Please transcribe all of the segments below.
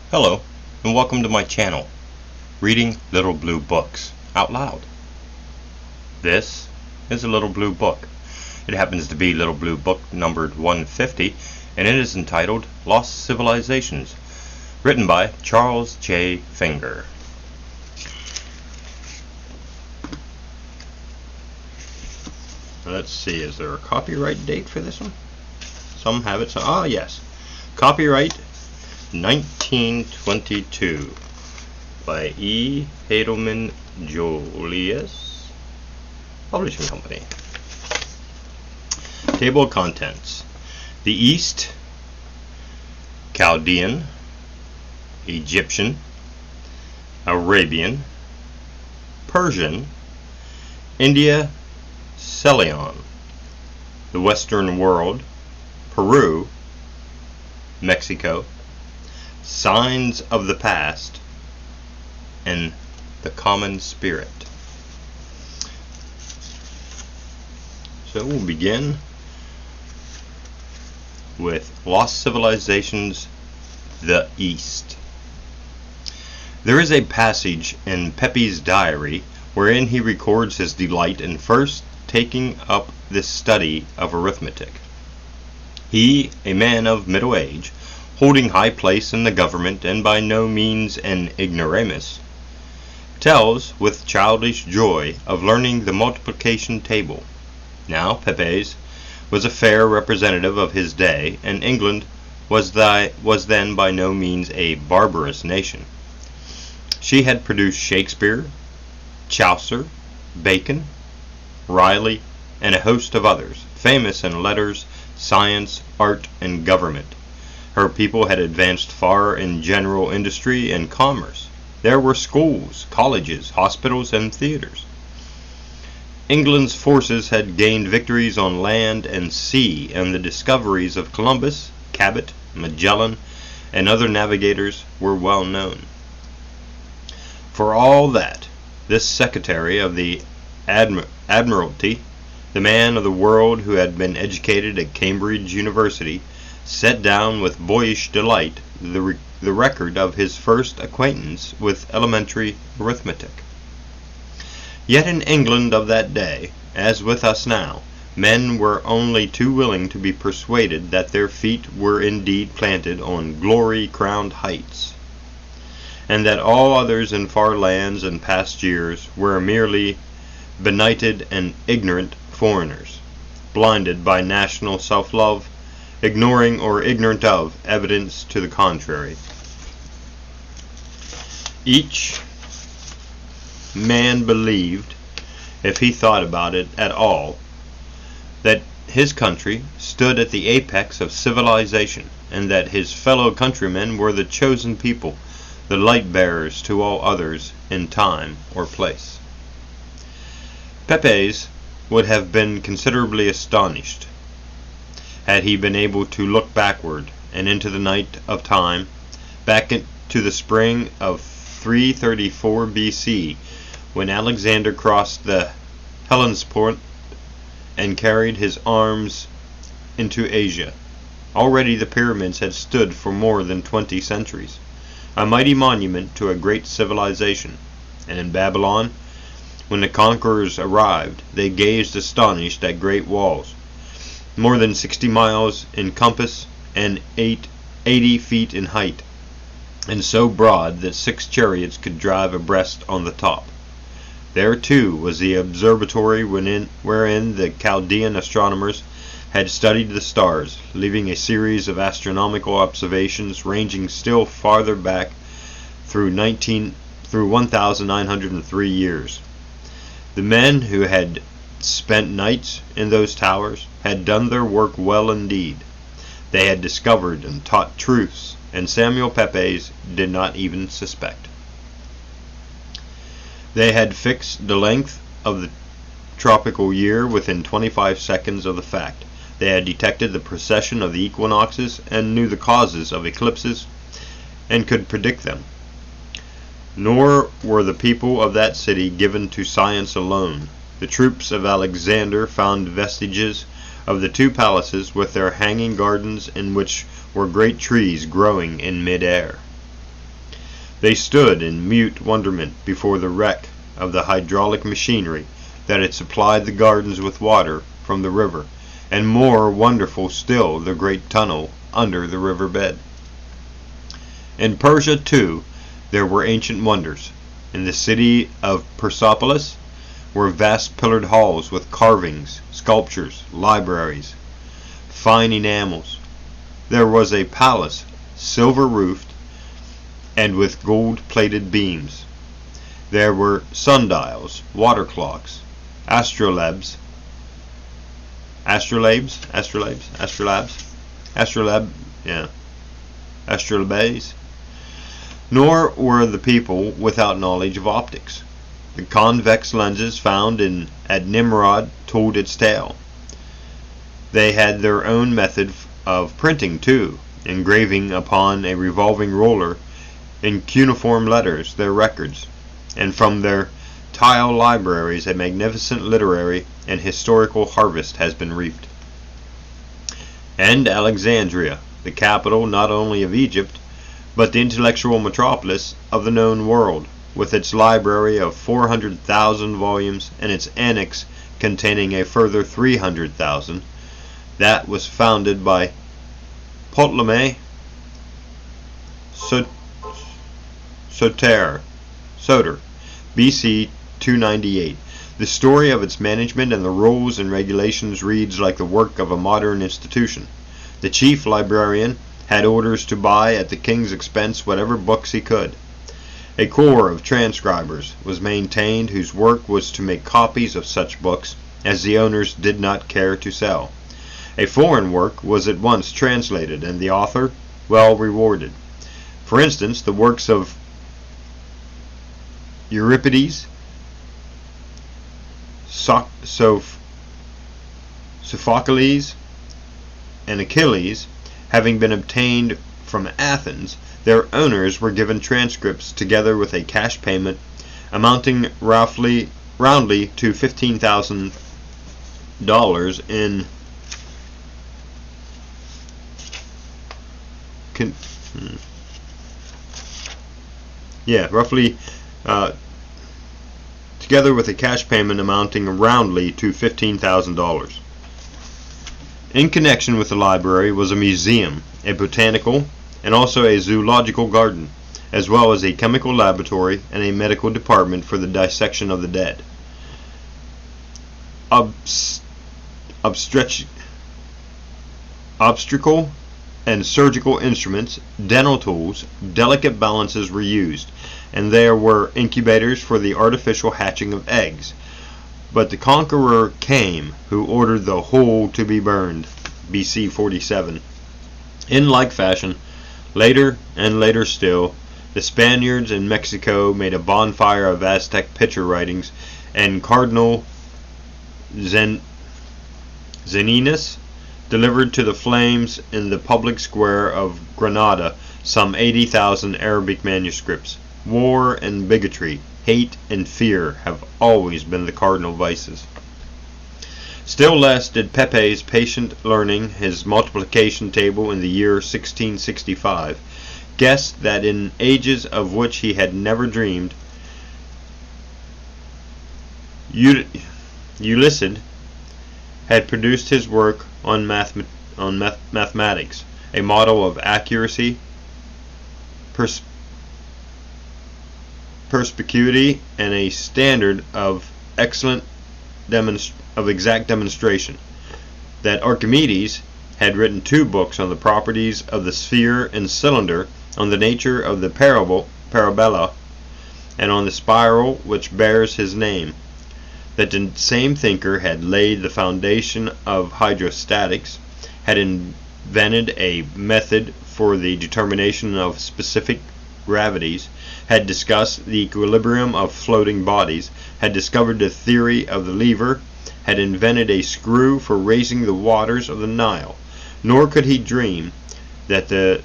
Hello, and welcome to my channel, Reading Little Blue Books Out Loud. This is a little blue book. It happens to be Little Blue Book numbered 150, and it is entitled Lost Civilizations, written by Charles J. Finger. Let's see, is there a copyright date for this one? Some have it, yes. Copyright 1922 by E. Heidelman Julius Publishing Company. Table of Contents. The East, Chaldean, Egyptian, Arabian, Persian, India, Ceylon, the Western World, Peru, Mexico, Signs of the Past, and the Common Spirit. So we'll begin with Lost Civilizations, the East. There is a passage in Pepe's diary wherein he records his delight in first taking up this study of arithmetic. He, a man of middle age, holding high place in the government and by no means an ignoramus, tells with childish joy of learning the multiplication table. Now Pepys was a fair representative of his day, and England was then by no means a barbarous nation. She had produced Shakespeare, Chaucer, Bacon, Riley, and a host of others, famous in letters, science, art, and government. Her people had advanced far in general industry and commerce. There were schools, colleges, hospitals, and theaters. England's forces had gained victories on land and sea, and the discoveries of Columbus, Cabot, Magellan, and other navigators were well known. For all that, this secretary of the Admiralty, the man of the world who had been educated at Cambridge University, set down with boyish delight the record of his first acquaintance with elementary arithmetic. Yet in England of that day, as with us now, men were only too willing to be persuaded that their feet were indeed planted on glory-crowned heights, and that all others in far lands and past years were merely benighted and ignorant foreigners, blinded by national self-love, ignoring or ignorant of evidence to the contrary. Each man believed, if he thought about it at all, that his country stood at the apex of civilization, and that his fellow countrymen were the chosen people, the light-bearers to all others in time or place. Pepys would have been considerably astonished had he been able to look backward and into the night of time, back into the spring of 334 BC, when Alexander crossed the Hellespont and carried his arms into Asia. Already the pyramids had stood for more than 20 centuries, a mighty monument to a great civilization, and in Babylon, when the conquerors arrived, they gazed astonished at great walls, more than 60 miles in compass and 80 feet in height, and so broad that 6 chariots could drive abreast on the top. There too was the observatory wherein the Chaldean astronomers had studied the stars, leaving a series of astronomical observations ranging still farther back through 1,903 years. The men who had spent nights in those towers had done their work well indeed. They had discovered and taught truths, and Samuel Pepys did not even suspect. They had fixed the length of the tropical year within 25 seconds of the fact. They had detected the precession of the equinoxes and knew the causes of eclipses and could predict them. Nor were the people of that city given to science alone. The troops of Alexander found vestiges of the 2 palaces with their hanging gardens in which were great trees growing in mid-air. They stood in mute wonderment before the wreck of the hydraulic machinery that had supplied the gardens with water from the river, and more wonderful still the great tunnel under the river bed. In Persia, too, there were ancient wonders. In the city of Persepolis were vast pillared halls with carvings, sculptures, libraries, fine enamels. There was a palace, silver-roofed, and with gold-plated beams. There were sundials, water clocks, astrolabes, nor were the people without knowledge of optics. The convex lenses found at Nimrod told its tale. They had their own method of printing too, engraving upon a revolving roller in cuneiform letters their records, and from their tile libraries a magnificent literary and historical harvest has been reaped. And Alexandria, the capital not only of Egypt, but the intellectual metropolis of the known world, with its library of 400,000 volumes and its annex containing a further 300,000, that was founded by Ptolemy Soter, BC 298. The story of its management and the rules and regulations reads like the work of a modern institution. The chief librarian had orders to buy at the king's expense whatever books he could. A corps of transcribers was maintained whose work was to make copies of such books as the owners did not care to sell. A foreign work was at once translated and the author well rewarded. For instance, the works of Euripides, Sophocles, and Achilles, having been obtained from Athens, their owners were given transcripts together with a cash payment amounting roundly to $15,000 in together with a cash payment amounting roundly to $15,000. In connection with the library was a museum, a botanical, and also a zoological garden, as well as a chemical laboratory and a medical department for the dissection of the dead. Obstetrical and surgical instruments, dental tools, delicate balances were used, and there were incubators for the artificial hatching of eggs. But the conqueror came, who ordered the whole to be burned, BC 47. In like fashion, later and later still, the Spaniards in Mexico made a bonfire of Aztec picture writings, and Cardinal Zeninas delivered to the flames in the public square of Granada some 80,000 Arabic manuscripts. War and bigotry, hate and fear have always been the cardinal vices. Still less did Pepe's patient learning his multiplication table in the year 1665 guess that in ages of which he had never dreamed, Ulysses had produced his work on mathematics, a model of accuracy, perspicuity, and a standard of exact demonstration. That Archimedes had written 2 books on the properties of the sphere and cylinder, on the nature of the parabola, and on the spiral which bears his name. That the same thinker had laid the foundation of hydrostatics, had invented a method for the determination of specific gravities, had discussed the equilibrium of floating bodies, had discovered the theory of the lever, had invented a screw for raising the waters of the Nile. Nor could he dream that the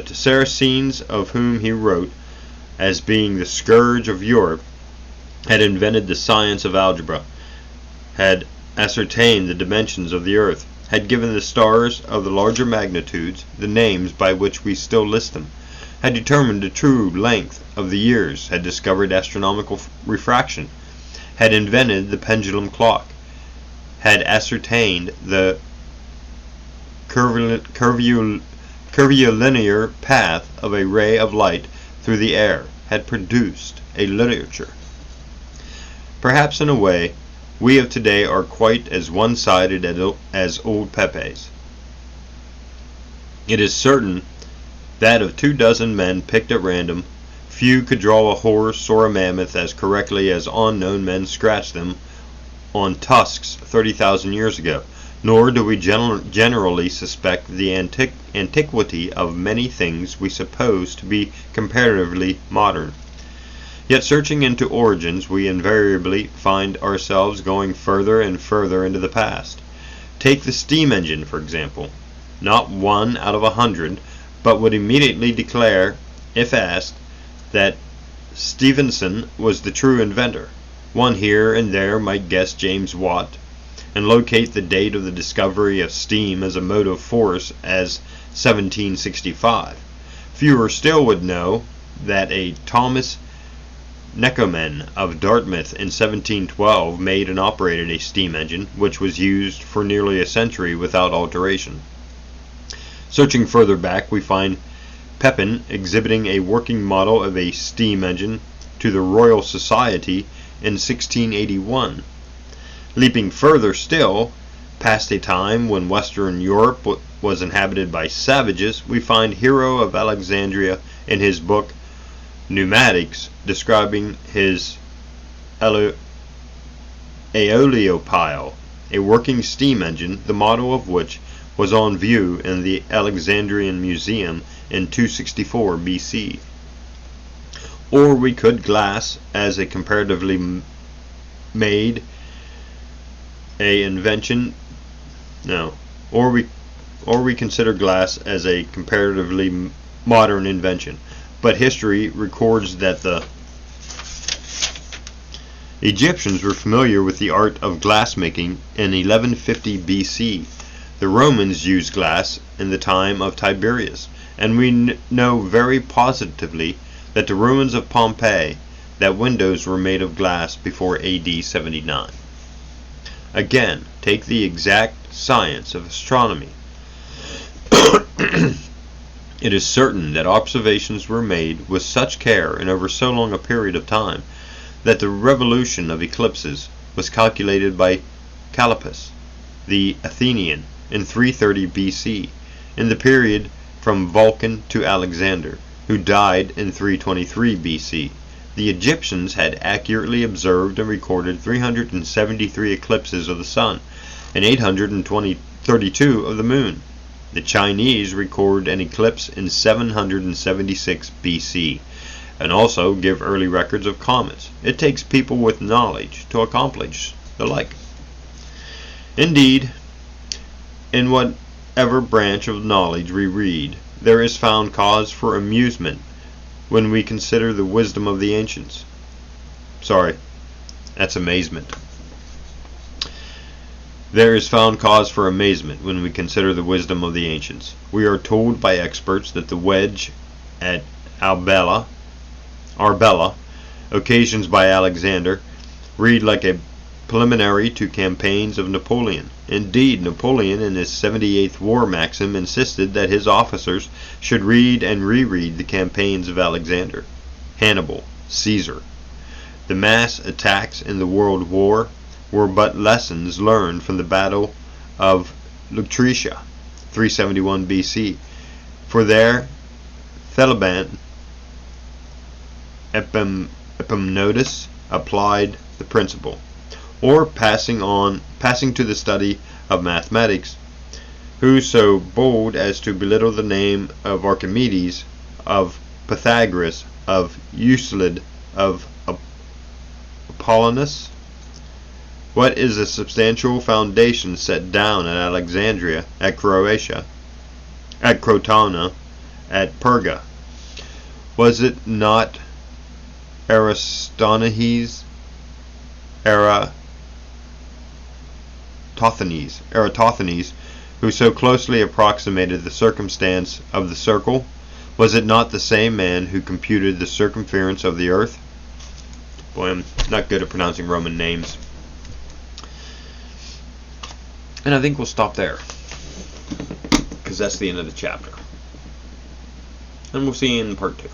Saracens, of whom he wrote as being the scourge of Europe, had invented the science of algebra, had ascertained the dimensions of the earth, had given the stars of the larger magnitudes the names by which we still list them, had determined the true length of the years, had discovered astronomical refraction, had invented the pendulum clock, had ascertained the curvilinear path of a ray of light through the air, had produced a literature. Perhaps in a way, we of today are quite as one-sided as old Pepe's. It is certain that of 24 men picked at random, few could draw a horse or a mammoth as correctly as unknown men scratched them on tusks 30,000 years ago, nor do we generally suspect the antiquity of many things we suppose to be comparatively modern. Yet searching into origins, we invariably find ourselves going further and further into the past. Take the steam engine, for example. Not 1 out of 100, but would immediately declare, if asked, that Stephenson was the true inventor. One here and there might guess James Watt, and locate the date of the discovery of steam as a motive force as 1765. Fewer still would know that a Thomas Neckomen of Dartmouth in 1712 made and operated a steam engine, which was used for nearly a century without alteration. Searching further back, we find Pepin exhibiting a working model of a steam engine to the Royal Society in 1681. Leaping further still, past a time when Western Europe was inhabited by savages, we find Hero of Alexandria in his book Pneumatics describing his aeoliopile, a working steam engine, the model of which was on view in the Alexandrian Museum in 264 BC. Or we could glass as a comparatively made a invention. No. Or we consider glass as a comparatively modern invention. But history records that the Egyptians were familiar with the art of glassmaking in 1150 BC. The Romans used glass in the time of Tiberius, and we know very positively that the ruins of Pompeii, that windows were made of glass before AD 79. Again, take the exact science of astronomy. It is certain that observations were made with such care and over so long a period of time that the revolution of eclipses was calculated by Callippus, the Athenian, in 330 BC, in the period from Vulcan to Alexander, who died in 323 BC. The Egyptians had accurately observed and recorded 373 eclipses of the sun and 832 of the moon. The Chinese record an eclipse in 776 BC, and also give early records of comets. It takes people with knowledge to accomplish the like. Indeed, in whatever branch of knowledge we read, there is found cause for amusement when we consider the wisdom of the ancients. Sorry, that's amazement. There is found cause for amazement when we consider the wisdom of the ancients. We are told by experts that the wedge at Arbela, occasions by Alexander, read like a preliminary to campaigns of Napoleon. Indeed, Napoleon in his 78th war maxim insisted that his officers should read and reread the campaigns of Alexander, Hannibal, Caesar. The mass attacks in the World War were but lessons learned from the Battle of Lutetia, 371 BC, for there Theliban Epaminondas applied the principle. Or passing to the study of mathematics, who so bold as to belittle the name of Archimedes, of Pythagoras, of Euclid, of Apollonius? What is a substantial foundation set down at Alexandria, at Croatia, at Crotona, at Perga? Was it not Eratosthenes, who so closely approximated the circumstance of the circle? Was it not the same man who computed the circumference of the earth? Boy, I'm not good at pronouncing Roman names. And I think we'll stop there, because that's the end of the chapter. And we'll see you in part 2.